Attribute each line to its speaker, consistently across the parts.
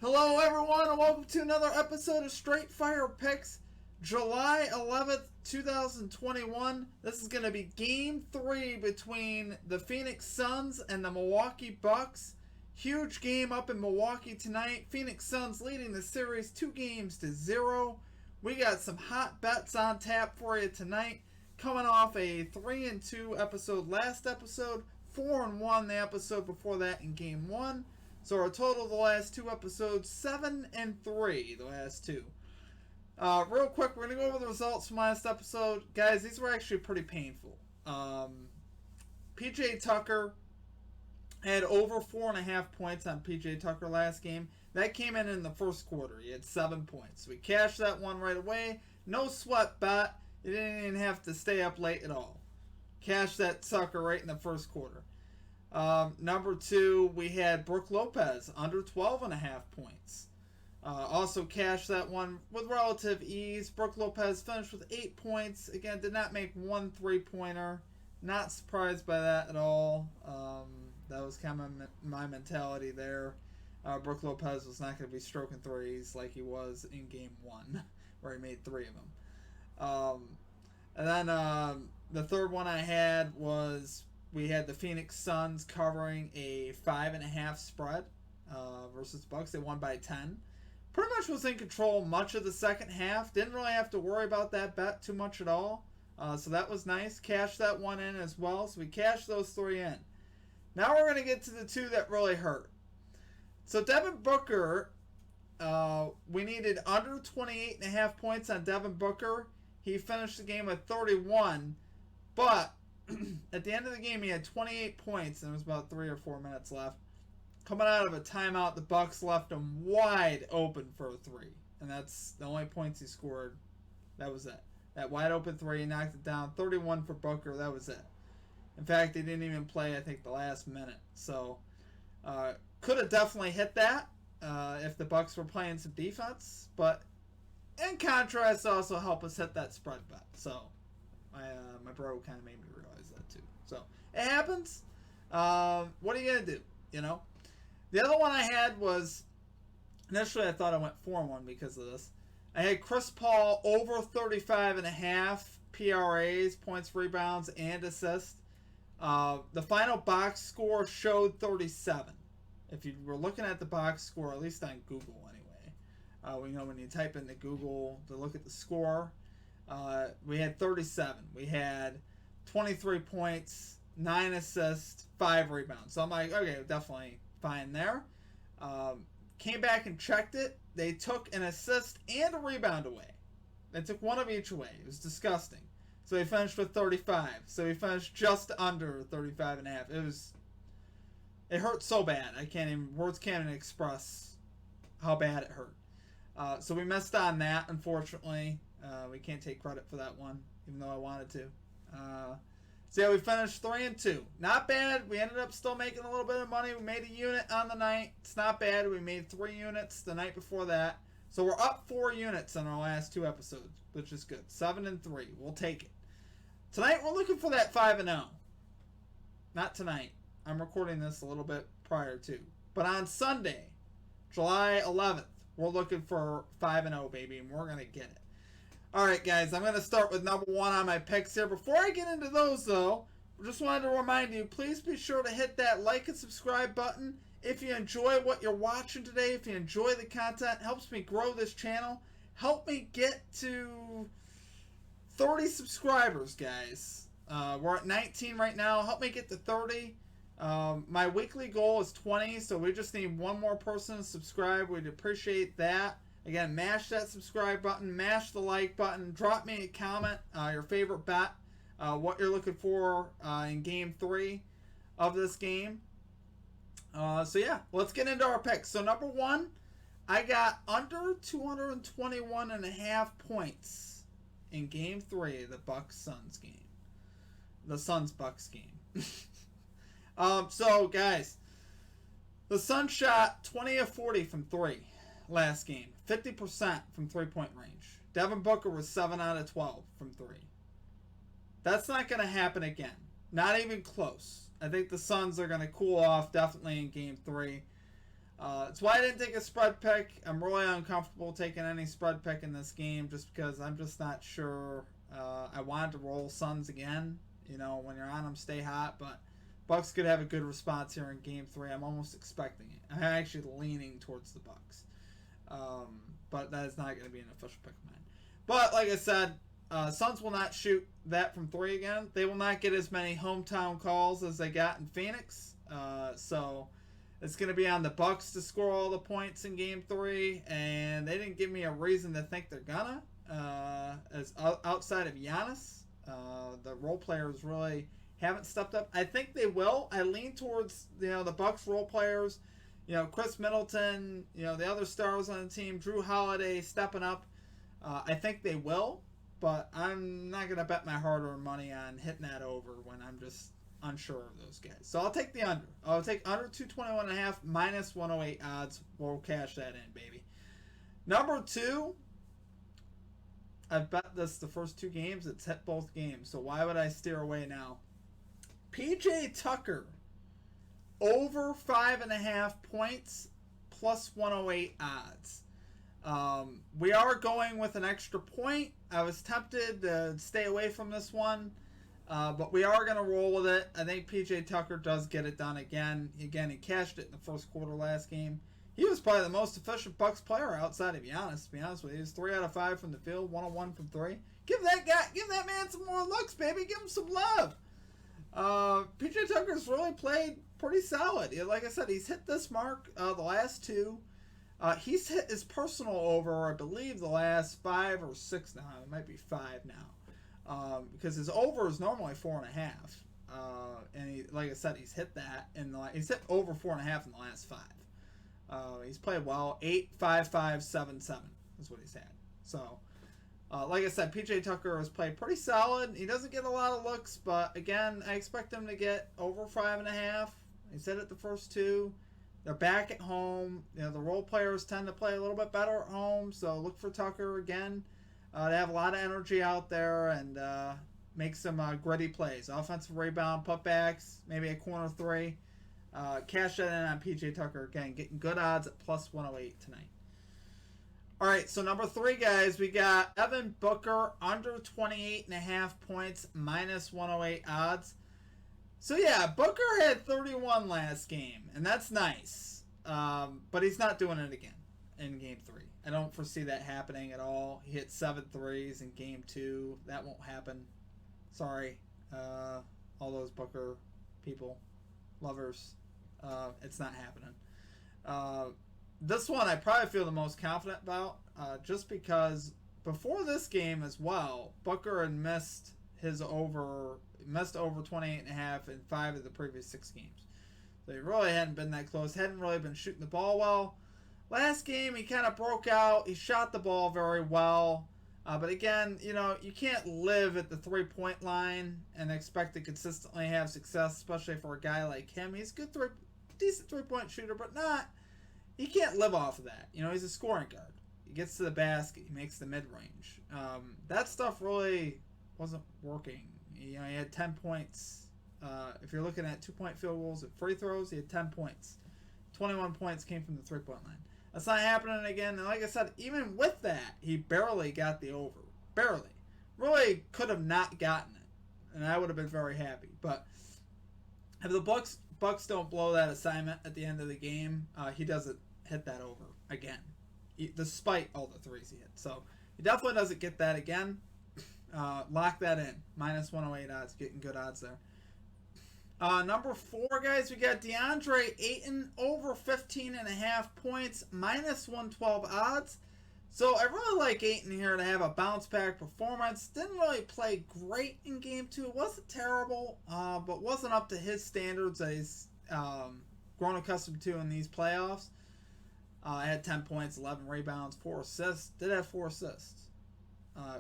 Speaker 1: Hello everyone and welcome to another episode of Straight Fire Picks, July 11th, 2021. This is going to be Game 3 between the Phoenix Suns and the Milwaukee Bucks. Huge game up in Milwaukee tonight. Phoenix Suns leading the series 2-0. We got some hot bets on tap for you tonight. Coming off a 3-2 episode last episode, 4-1 the episode before that in Game 1. So our total of the last two episodes, 7-3, the last two. Real quick, we're going to go over the results from last episode. Guys, these were actually pretty painful. PJ Tucker had over 4.5 points on PJ Tucker last game. That came in the first quarter. He had 7 points. We cashed that one right away. No sweat bet. You didn't even have to stay up late at all. Cashed that sucker right in the first quarter. Number 2, we had Brook Lopez under 12.5 points. Also cashed that one with relative ease. Brook Lopez finished with 8 points. Again, did not make one 3-pointer. Not surprised by that at all. That was kind of my mentality there. Brook Lopez was not going to be stroking threes like he was in Game 1, where he made 3 of them. And then the third one I had was we had the Phoenix Suns covering a 5.5 spread versus Bucks. They won by 10. Pretty much was in control much of the second half. Didn't really have to worry about that bet too much at all. So that was nice. Cashed that one in as well. So we cashed those 3 in. Now we're going to get to the 2 that really hurt. So Devin Booker, we needed under 28.5 points on Devin Booker. He finished the game with 31. But at the end of the game, he had 28 points, and there was about 3 or 4 minutes left. Coming out of a timeout, the Bucks left him wide open for a 3, and that's the only points he scored. That was it. That wide open 3, he knocked it down. 31 for Booker. That was it. In fact, he didn't even play, I think, the last minute. So, could have definitely hit that if the Bucks were playing some defense. But in contrast, also helped us hit that spread bet. So my bro kind of made me realize that too. So it happens. What are you gonna do? You know. The other one I had was initially I thought I went 4-1 because of this. I had Chris Paul over 35.5 PRAs, points, rebounds, and assists. The final box score showed 37. If you were looking at the box score, at least on Google anyway, we know when you type into Google to look at the score. We had 37. We had 23 points, 9 assists, 5 rebounds. So I'm like, okay, definitely fine there. Came back and checked it. They took an assist and a rebound away. They took one of each away. It was disgusting. So he finished with 35. So he finished just under 35.5. It hurt so bad. Words can't even express how bad it hurt. So we missed on that, unfortunately. We can't take credit for that one, even though I wanted to. So yeah, we finished 3-2. Not bad. We ended up still making a little bit of money. We made a unit on the night. It's not bad. We made 3 units the night before that. So we're up 4 units on our last 2 episodes, which is good. 7-3. We'll take it. Tonight we're looking for that 5-0. Not tonight. I'm recording this a little bit prior to. But on Sunday, July 11th, we're looking for 5-0, baby, and we're going to get it. Alright, guys, I'm going to start with number 1 on my picks here. Before I get into those, though, I just wanted to remind you, please be sure to hit that like and subscribe button. If you enjoy what you're watching today, if you enjoy the content, it helps me grow this channel. Help me get to 30 subscribers, guys. We're at 19 right now. Help me get to 30. My weekly goal is 20, so we just need one more person to subscribe. We'd appreciate that. Again, mash that subscribe button, mash the like button, drop me a comment, your favorite bet, what you're looking for in Game 3 of this game. So yeah, let's get into our picks. So number 1, I got under 221.5 points in Game 3 of the Bucks-Suns game. The Suns-Bucks game. So guys, the Suns shot 20 of 40 from 3. Last game, 50% from 3-point range. Devin Booker was 7 out of 12 from 3. That's not going to happen again. Not even close. I think the Suns are going to cool off definitely in Game 3. That's why I didn't take a spread pick. I'm really uncomfortable taking any spread pick in this game just because I'm just not sure. I wanted to roll Suns again. You know, when you're on them, stay hot. But Bucks could have a good response here in Game 3. I'm almost expecting it. I'm actually leaning towards the Bucks. But that is not going to be an official pick of mine. But like I said, Suns will not shoot that from 3 again. They will not get as many hometown calls as they got in Phoenix. So it's going to be on the Bucks to score all the points in Game 3, and they didn't give me a reason to think they're gonna. As outside of Giannis, the role players really haven't stepped up. I think they will. I lean towards the Bucks role players. Chris Middleton. The other stars on the team, Jrue Holiday stepping up. I think they will, but I'm not gonna bet my hard-earned money on hitting that over when I'm just unsure of those guys. So I'll take the under. I'll take under 221.5 minus 108 odds. We'll cash that in, baby. Number 2, I've bet this the first 2 games. It's hit both games. So why would I steer away now? PJ Tucker over 5.5 points plus 108 odds. We are going with an extra point. I was tempted to stay away from this one. But we are going to roll with it. I think PJ Tucker does get it done again. Again, he cashed it in the first quarter last game. He was probably the most efficient Bucks player outside of Giannis, to be honest with you. He was 3 out of 5 from the field, 1 of 1 from 3. Give that man some more looks, baby. Give him some love. PJ Tucker's really played pretty solid. Like I said, he's hit this mark the last 2. He's hit his personal over, I believe, the last 5 or 6 now. It might be 5 now. Because his over is normally 4.5, and like I said, he's hit that he's hit over 4.5 in the last 5. He's played well. 8, 5, 5, 7, 7 is what he's had. So, like I said, PJ Tucker has played pretty solid. He doesn't get a lot of looks, but again, I expect him to get over 5.5. He's hit it the first 2. They're back at home. The role players tend to play a little bit better at home, so look for Tucker again. They have a lot of energy out there and make some gritty plays. Offensive rebound, putbacks, maybe a corner 3. Cash that in on PJ Tucker again, getting good odds at plus 108 tonight. All right, so number 3, guys, we got Devin Booker under 28.5 points, minus 108 odds. So yeah, Booker had 31 last game, and that's nice. But he's not doing it again in Game 3. I don't foresee that happening at all. He hit 7 threes in Game 2. That won't happen. Sorry, all those Booker people, lovers. It's not happening. This one I probably feel the most confident about, just because before this game as well, Booker had missed over 28.5 in 5 of the previous 6 games. So he really hadn't been that close. Hadn't really been shooting the ball well. Last game, he kind of broke out. He shot the ball very well. But again, you can't live at the 3-point line and expect to consistently have success, especially for a guy like him. He's a good decent 3-point shooter, but he can't live off of that. He's a scoring guard. He gets to the basket. He makes the mid-range. That stuff really wasn't working. He had 10 points. If you're looking at 2-point field goals and free throws, he had 10 points. 21 points came from the 3-point line. That's not happening again. And like I said, even with that, he barely got the over. Barely. Really could have not gotten it. And I would have been very happy. But if the Bucks don't blow that assignment at the end of the game, he doesn't hit that over again. Despite all the threes he hit. So he definitely doesn't get that again. Lock that in. Minus 108 odds. Getting good odds there. Number 4, guys, we got Deandre Ayton over 15.5 points, minus 112 odds. So I really like Ayton here to have a bounce back performance. Didn't really play great in Game 2. It wasn't terrible, but wasn't up to his standards that he's grown accustomed to in these playoffs. I had 10 points, 11 rebounds, 4 assists. Did have 4 assists.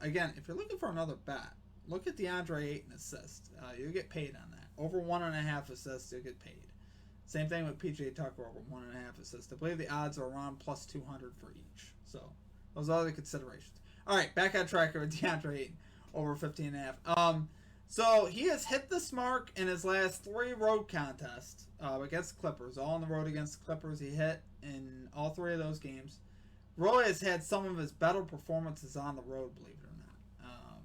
Speaker 1: Again, if you're looking for another bet, look at DeAndre Ayton assists. You'll get paid on that. Over 1.5 assists, you'll get paid. Same thing with PJ Tucker, over 1.5 assists. I believe the odds are around plus 200 for each. So those are the considerations. All right, back on track with DeAndre Ayton, over 15.5. So he has hit this mark in his last 3 road contests against the Clippers. All on the road against the Clippers. He hit in all 3 of those games. Really has had some of his better performances on the road, believe it or not.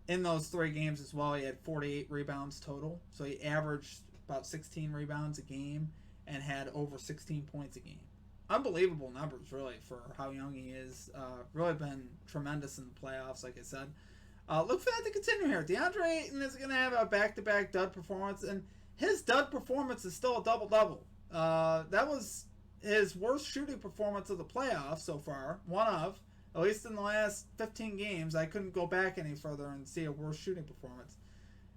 Speaker 1: In those 3 games as well, he had 48 rebounds total. So he averaged about 16 rebounds a game and had over 16 points a game. Unbelievable numbers, really, for how young he is. Really been tremendous in the playoffs, like I said. Look for that to continue here. Deandre Ayton is going to have a back-to-back dud performance, and his dud performance is still a double-double. That was his worst shooting performance of the playoffs so far. One of, at least in the last 15 games. I couldn't go back any further and see a worse shooting performance.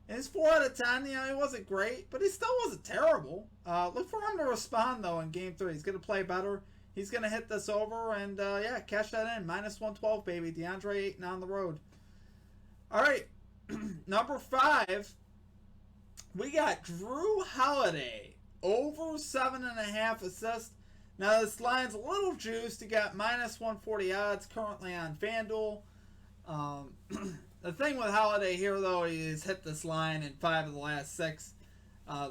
Speaker 1: And his 4 out of 10, he wasn't great, but he still wasn't terrible. Look for him to respond, though, in Game 3. He's going to play better. He's going to hit this over, and, cash that in. Minus 112, baby. Deandre Ayton on the road. All right, number 5, we got Jrue Holiday, over 7.5 assists. Now, this line's a little juiced. You got minus 140 odds currently on FanDuel. The thing with Holiday here, though, he's hit this line in 5 of the last 6.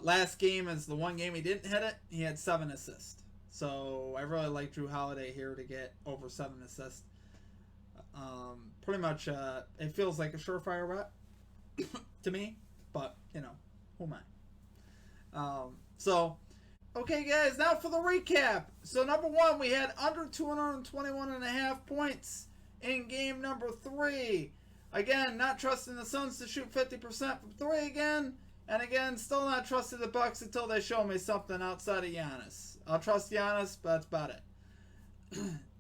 Speaker 1: Last game is the one game he didn't hit it. He had 7 assists. So I really like Jrue Holiday here to get over 7 assists. Pretty much, it feels like a surefire bet to me. But, who am I? Okay, guys, now for the recap. So, number 1, we had under 221.5 points in game number 3. Again, not trusting the Suns to shoot 50% from 3 again. And again, still not trusting the Bucks until they show me something outside of Giannis. I'll trust Giannis, but that's about it.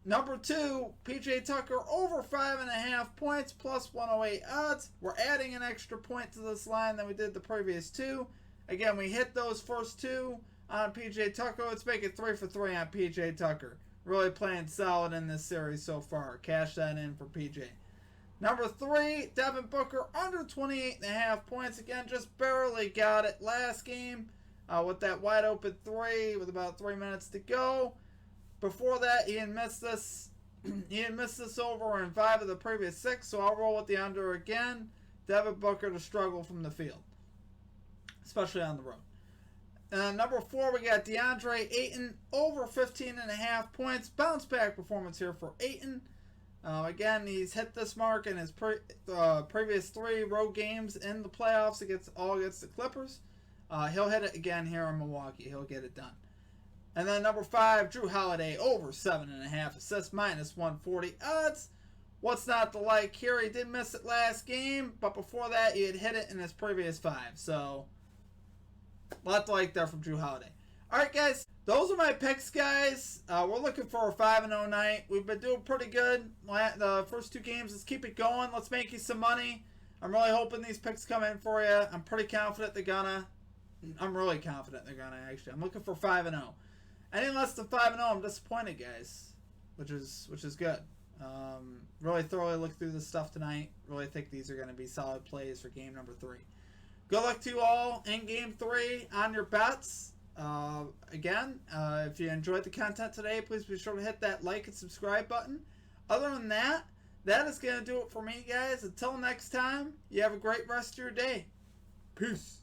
Speaker 1: Number 2, PJ Tucker over 5.5 points plus 108 odds. We're adding an extra point to this line than we did the previous 2. Again, we hit those first 2 on PJ Tucker. Let's make it 3 for 3 on PJ Tucker. Really playing solid in this series so far. Cash that in for PJ. Number 3, Devin Booker under 28.5 points. Again, just barely got it last game with that wide open 3 with about 3 minutes to go. Before that, he had missed this. Over in 5 of the previous 6, so I'll roll with the under again. Devin Booker to struggle from the field, especially on the road. Number 4, we got Deandre Ayton over 15.5 points. Bounce back performance here for Ayton. Again, he's hit this mark in his previous 3 road games in the playoffs against the Clippers. He'll hit it again here in Milwaukee. He'll get it done. And then number 5, Jrue Holiday over 7.5 assists, minus 140 odds. What's not to like here? He did miss it last game, but before that, he had hit it in his previous 5. So, a lot to like there from Jrue Holiday. All right, guys, those are my picks, guys. We're looking for a 5-0 night. We've been doing pretty good the first 2 games. Let's keep it going. Let's make you some money. I'm really hoping these picks come in for you. I'm pretty confident they're gonna. I'm really confident they're gonna, actually. I'm looking for 5-0. Any less than 5-0, I'm disappointed, guys, which is good. Really thoroughly looked through this stuff tonight. Really think these are going to be solid plays for game number 3. Good luck to you all in game 3 on your bets. Again, if you enjoyed the content today, please be sure to hit that like and subscribe button. Other than that, that is going to do it for me, guys. Until next time, you have a great rest of your day. Peace.